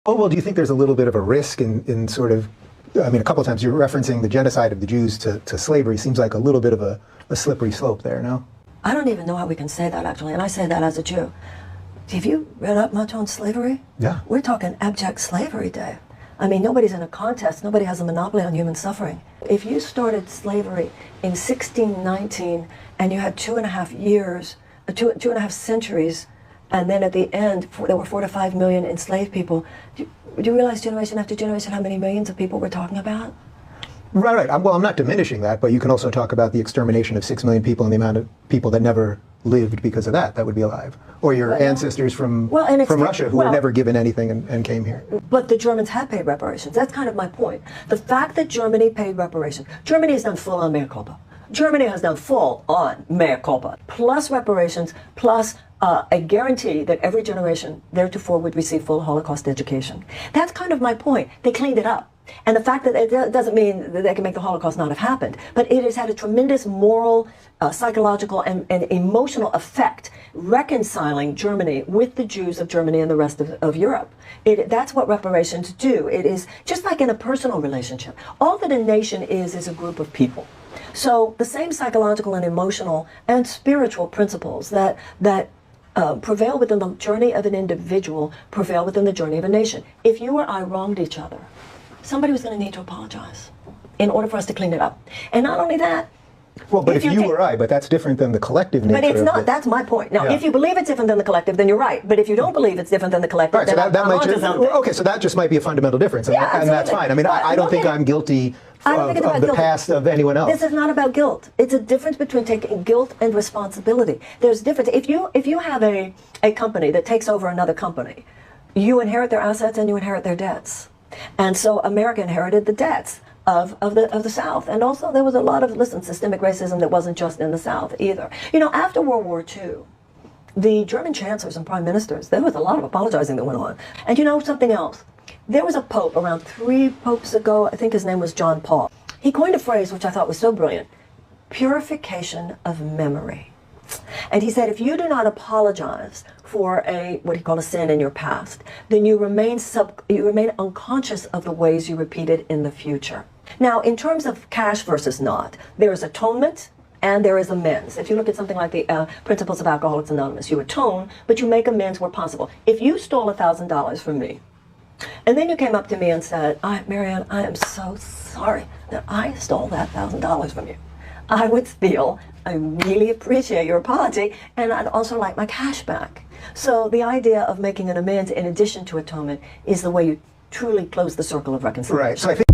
Oh, well, do you think there's a little bit of a risk in sort of, I mean, a couple of times you're referencing the genocide of the Jews to slavery. Seems like a little bit of a slippery slope there, no? I don't even know how we can say that, actually, and I say that as a Jew. Have you read up much on slavery? Yeah. We're talking abject slavery, Dave. I mean, nobody's in a contest. Nobody has a monopoly on human suffering. If you started slavery in 1619 and you had 2.5 years, two and a half centuries, and then at the end, there were 4 to 5 million enslaved people. Do you realize generation after generation how many millions of people we're talking about? Right. Well, I'm not diminishing that, but you can also talk about the extermination of 6 million people and the amount of people that never lived because of that would be alive. Or your ancestors from Russia who were never given anything and came here. But the Germans have paid reparations. That's kind of my point. The fact that Germany paid reparations, Germany has done full-on mea culpa. Germany has done full-on mea culpa, plus reparations, plus a guarantee that every generation theretofore would receive full Holocaust education. That's kind of my point. They cleaned it up. And the fact that it doesn't mean that they can make the Holocaust not have happened, but it has had a tremendous moral, psychological, and emotional effect reconciling Germany with the Jews of Germany and the rest of Europe. That's what reparations do. It is just like in a personal relationship. All that a nation is a group of people. So the same psychological and emotional and spiritual principles that prevail within the journey of an individual prevail within the journey of a nation. If you or I wronged each other, somebody was going to need to apologize in order for us to clean it up. And not only that, well, but if you or I, but that's different than the collective nature. But it's not. That's my point. Now, if you believe it's different than the collective, then you're right. But if you don't believe it's different than the collective, right, so then that might just, okay, so that just might be a fundamental difference, and, and that's fine. I mean, I don't think I'm guilty of the past of anyone else. This is not about guilt. It's a difference between taking guilt and responsibility. There's a difference. If you have a company that takes over another company, you inherit their assets and you inherit their debts. And so America inherited the debts of the South. And also there was a lot of, systemic racism that wasn't just in the South either. You know, after World War II, the German chancellors and prime ministers, there was a lot of apologizing that went on. And you know something else? There was a pope around 3 popes ago, I think his name was John Paul. He coined a phrase which I thought was so brilliant: purification of memory. And he said, if you do not apologize for what he called a sin in your past, then you remain unconscious of the ways you repeated in the future. Now, in terms of cash versus not, there is atonement and there is amends. If you look at something like the Principles of Alcoholics Anonymous, you atone, but you make amends where possible. If you stole $1,000 from me, and then you came up to me and said, Marianne, I am so sorry that I stole that $1,000 from you, I would feel, I really appreciate your apology, and I'd also like my cash back. So the idea of making an amends in addition to atonement is the way you truly close the circle of reconciliation. Right. So I think